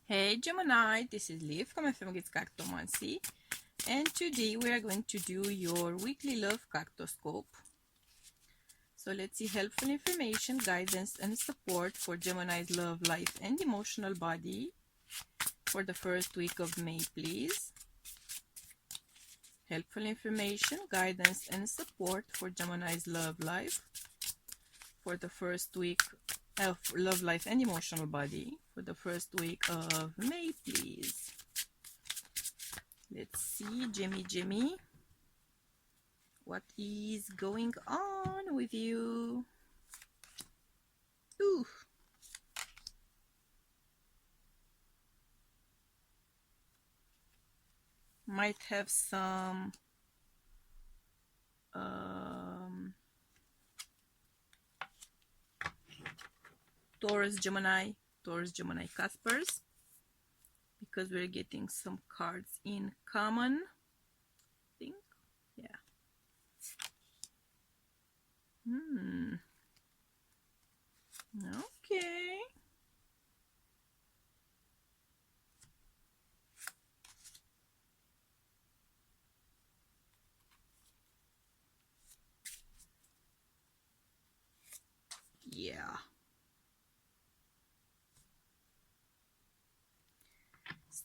Hey Gemini, this is Liv from Cartomancy, and today we are going to do your weekly love cartoscope. So let's see helpful information, guidance, and support for Gemini's love life and emotional body for the first week of May, please. Helpful information, guidance, and support for Gemini's love life for the first week of love life and emotional body for the first week of May, please. Let's see, Jimmy, what is going on with you? Ooh. Might have some Taurus Gemini Caspers, because we're getting some cards in common. I think, yeah. Okay. Yeah.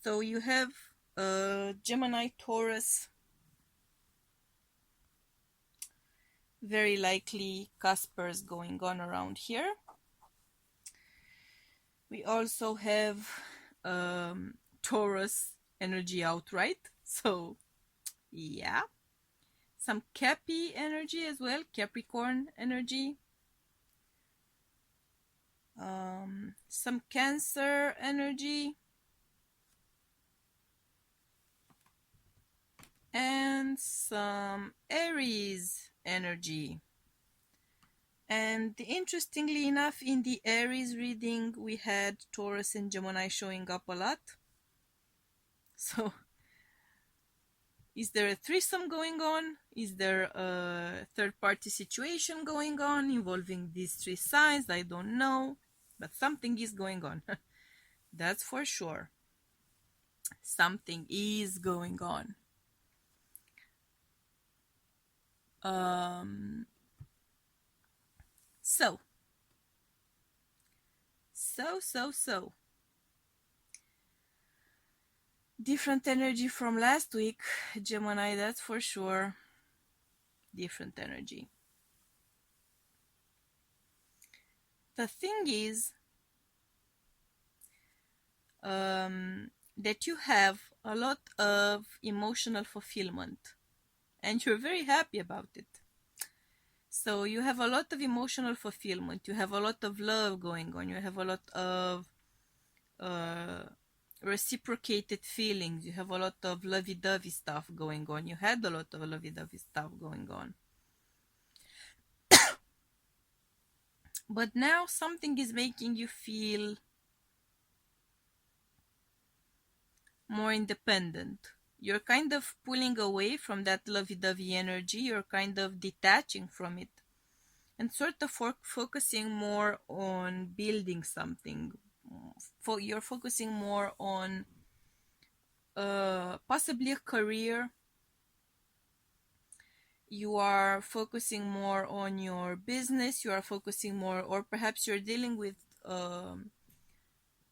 So you have Gemini Taurus, very likely Caspers going on around here. We also have Taurus energy outright, so yeah. Some Cappy energy as well, Capricorn energy. Some Cancer energy. And some Aries energy. And interestingly enough, in the Aries reading, we had Taurus and Gemini showing up a lot. So, is there a threesome going on? Is there a third-party situation going on involving these three signs? I don't know, but something is going on. That's for sure. Something is going on. So. Different energy from last week, Gemini, that's for sure. Different energy. The thing is that you have a lot of emotional fulfillment and you're very happy about it. So you have a lot of emotional fulfillment, you have a lot of love going on, you have a lot of reciprocated feelings, you have a lot of lovey-dovey stuff going on, you had a lot of lovey-dovey stuff going on. But now something is making you feel more independent. You're kind of pulling away from that lovey-dovey energy, you're kind of detaching from it and sort of focusing more on building something. You're focusing more on possibly a career. You are focusing more on your business, you are focusing more, or perhaps you're dealing with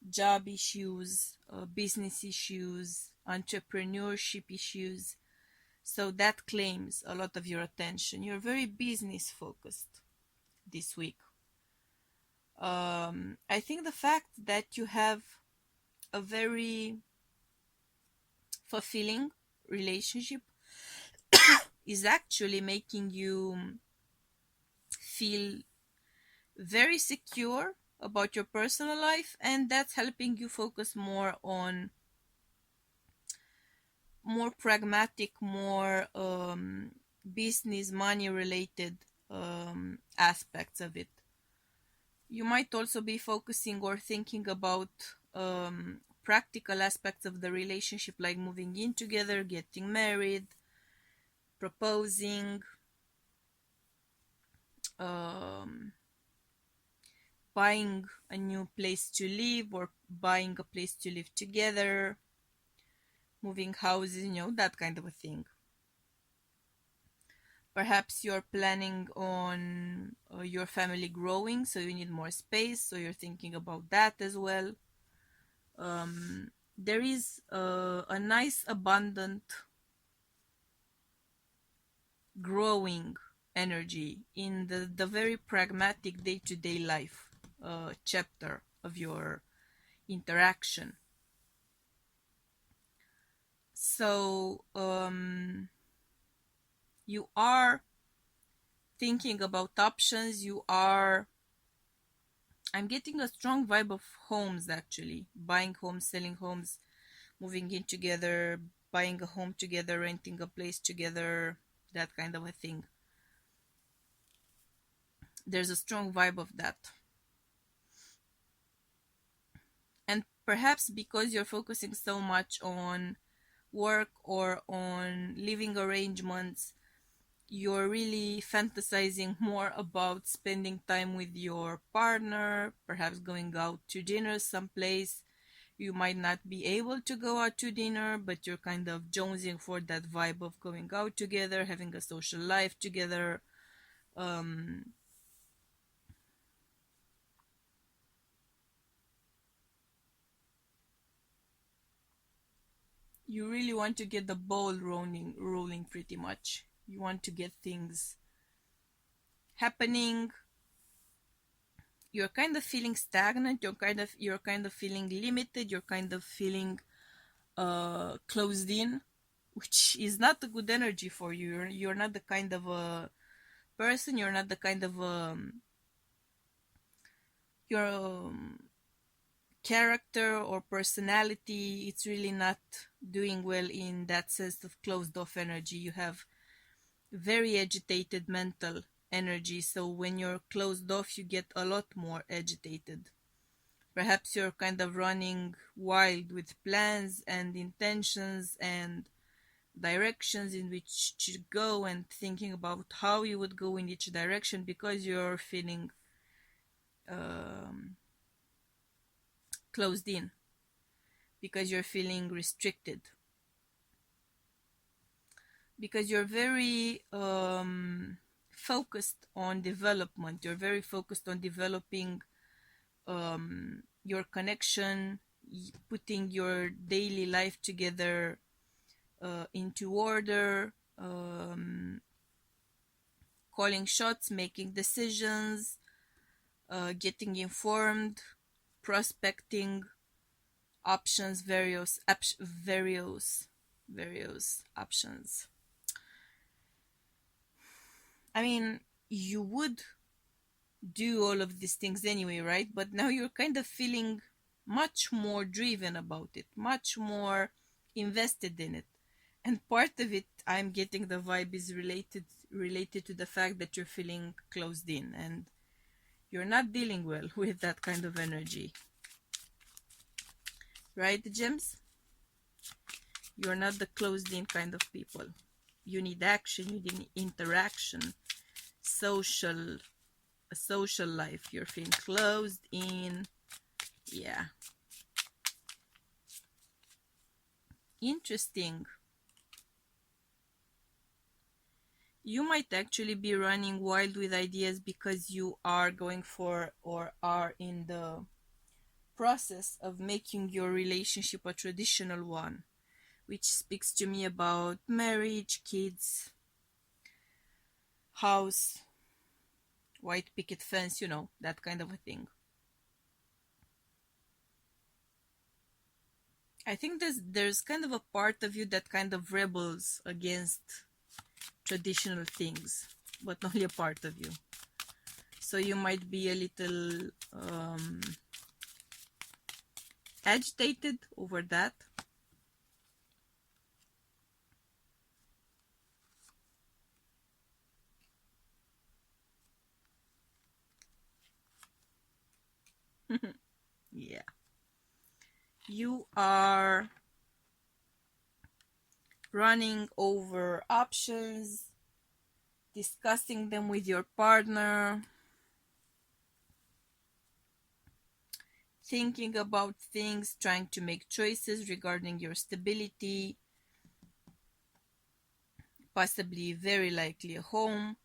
job issues, business issues, entrepreneurship issues. So that claims a lot of your attention. You're very business focused this week. I think the fact that you have a very fulfilling relationship is actually making you feel very secure about your personal life, and that's helping you focus more on more pragmatic, more business, money related aspects of it. You might also be focusing or thinking about practical aspects of the relationship, like moving in together, getting married, proposing, buying a new place to live or buying a place to live together, moving houses, that kind of a thing. Perhaps you're planning on your family growing, so you need more space, so you're thinking about that as well. There is a nice, abundant, growing energy in the very pragmatic day-to-day life chapter of your interaction. So you are thinking about options. I'm getting a strong vibe of homes, actually. Buying homes, selling homes, moving in together, buying a home together, renting a place together, that kind of a thing. There's a strong vibe of that. And perhaps because you're focusing so much on work or on living arrangements, you're really fantasizing more about spending time with your partner, perhaps going out to dinner someplace. You might not be able to go out to dinner, but you're kind of jonesing for that vibe of going out together, having a social life together. You really want to get the ball rolling pretty much. You want to get things happening. You're kind of feeling stagnant, you're kind of feeling limited, you're kind of feeling closed in, which is not a good energy for you. You're not the kind of a person, you're not the kind of your character or personality. It's really not doing well in that sense of closed off energy. You have very agitated mental energy, so when you're closed off, you get a lot more agitated. Perhaps you're kind of running wild with plans and intentions and directions in which to go, and thinking about how you would go in each direction because you're feeling closed in, because you're feeling restricted, because you're very focused on development. You're very focused on developing your connection, putting your daily life together into order, calling shots, making decisions, getting informed, prospecting options, various options. I mean, you would do all of these things anyway, right? But now you're kind of feeling much more driven about it, much more invested in it. And part of it, I'm getting the vibe, is related to the fact that you're feeling closed in and you're not dealing well with that kind of energy. Right, Gems? You're not the closed in kind of people. You need action, you need interaction, a social life. You're feeling closed in. Yeah. Interesting. You might actually be running wild with ideas because you are going for, or are in the process of making your relationship a traditional one, which speaks to me about marriage, kids, house, white picket fence, that kind of a thing. I think there's kind of a part of you that kind of rebels against traditional things, but only a part of you. So you might be a little agitated over that. Yeah. You are running over options, discussing them with your partner. thinking about things, trying to make choices regarding your stability, possibly very likely a home,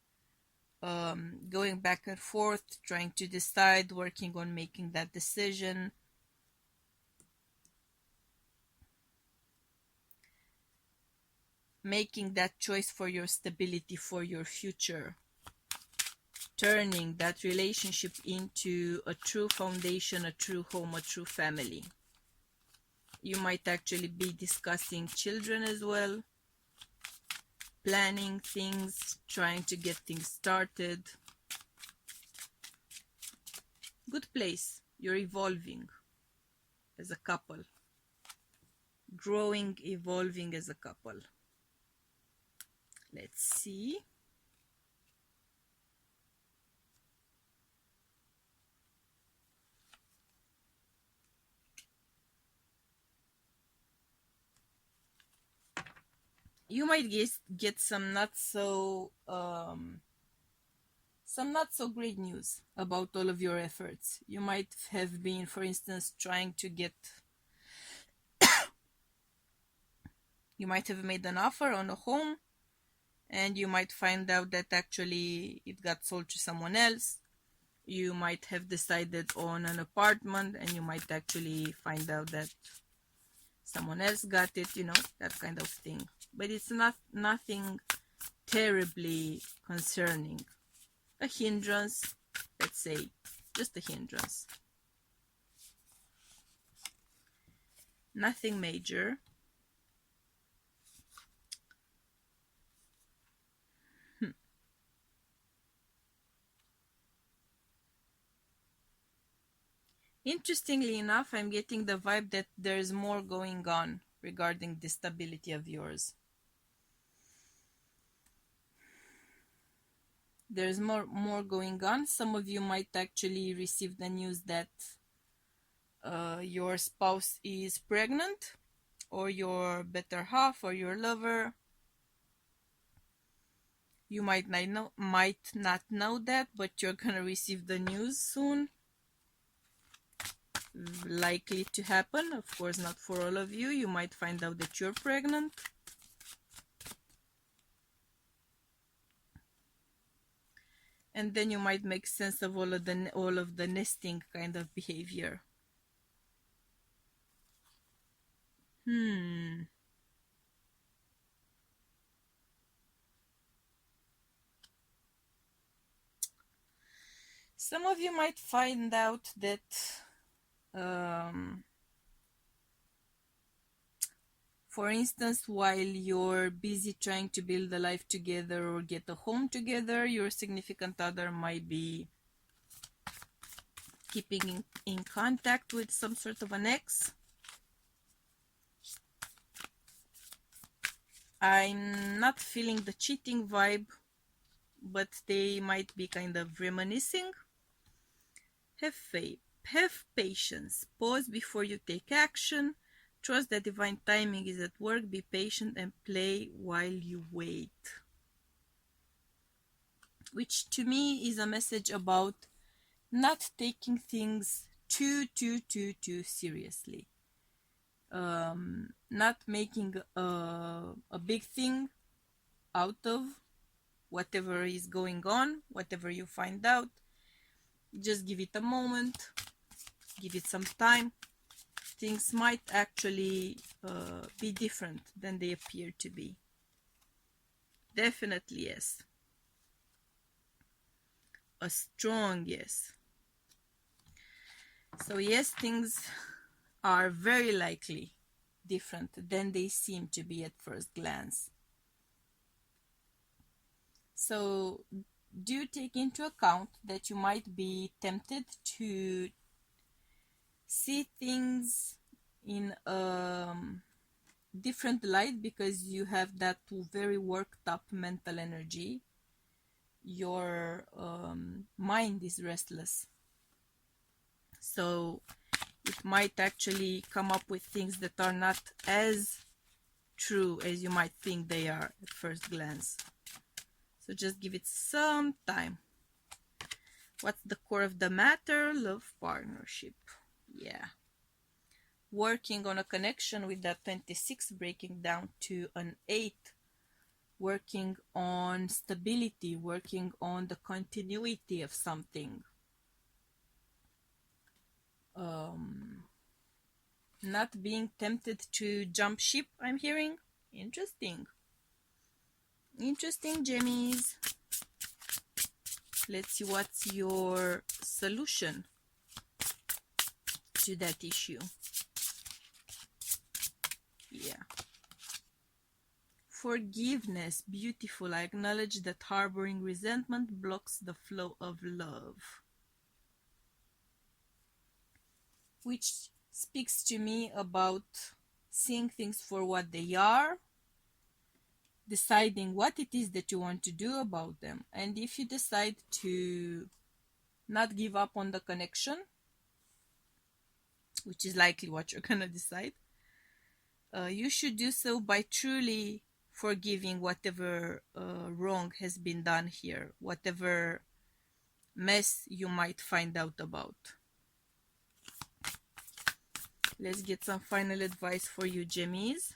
going back and forth, trying to decide, working on making that decision. Making that choice for your stability, for your future. Turning that relationship into a true foundation, a true home, a true family. You might actually be discussing children as well, planning things, trying to get things started. Good place. You're evolving as a couple. Growing, evolving as a couple. Let's see. You might get some not so great news about all of your efforts. You might have been, for instance, trying to get you might have made an offer on a home, and you might find out that actually it got sold to someone else. You might have decided on an apartment, and you might actually find out that someone else got it, that kind of thing. But it's nothing terribly concerning. A hindrance, let's say, just a hindrance. Nothing major. Interestingly enough, I'm getting the vibe that there's more going on regarding the stability of yours. There's more going on. Some of you might actually receive the news that your spouse is pregnant, or your better half, or your lover. You might not know that, but you're gonna receive the news soon. Likely to happen, of course, not for all of you. You might find out that you're pregnant. And then you might make sense of all of the nesting kind of behavior. Some of you might find out that for instance, while you're busy trying to build a life together or get a home together, your significant other might be keeping in contact with some sort of an ex. I'm not feeling the cheating vibe, but they might be kind of reminiscing. Have faith, have patience, pause before you take action, trust that divine timing is at work, be patient and play while you wait. Which to me is a message about not taking things too seriously. Not making a big thing out of whatever is going on, whatever you find out. Just give it a moment, give it some time. Things might actually be different than they appear to be. Definitely yes. A strong yes. So yes, things are very likely different than they seem to be at first glance. So do take into account that you might be tempted to see things in a different light because you have that very worked up mental energy. Your mind is restless. So it might actually come up with things that are not as true as you might think they are at first glance. So just give it some time. What's the core of the matter? Love, partnership. Yeah. Working on a connection with that 26, breaking down to an 8. Working on stability, working on the continuity of something. Not being tempted to jump ship, I'm hearing. Interesting. Interesting, Gemmies. Let's see what's your solution to that issue. Yeah. Forgiveness, beautiful. I acknowledge that harboring resentment blocks the flow of love. Which speaks to me about seeing things for what they are, deciding what it is that you want to do about them. And if you decide to not give up on the connection, which is likely what you're gonna decide, you should do so by truly forgiving whatever wrong has been done here, whatever mess you might find out about. Let's get some final advice for you, Gemmies.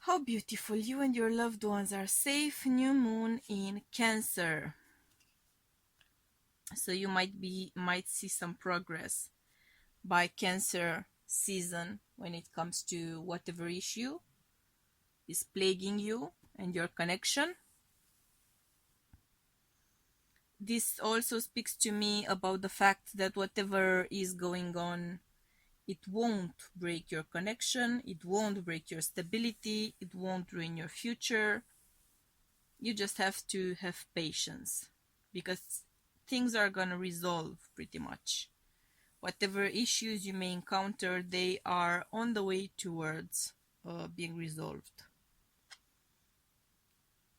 How beautiful. You and your loved ones are safe. New moon in Cancer. So you might see some progress by Cancer season when it comes to whatever issue is plaguing you and your connection. This also speaks to me about the fact that whatever is going on, it won't break your connection, it won't break your stability, it won't ruin your future. You just have to have patience, because things are gonna resolve pretty much. Whatever issues you may encounter, they are on the way towards being resolved.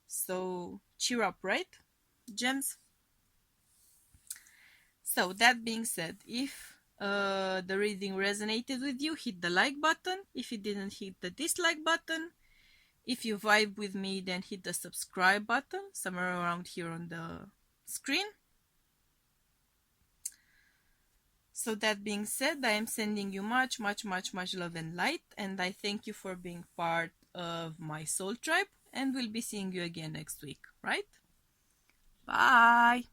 So cheer up, right, gems? So that being said, if the reading resonated with you, hit the like button. If it didn't, hit the dislike button. If you vibe with me, then hit the subscribe button somewhere around here on the screen. So that being said, I am sending you much, much, much, much love and light, and I thank you for being part of my soul tribe, and we'll be seeing you again next week, right? Bye!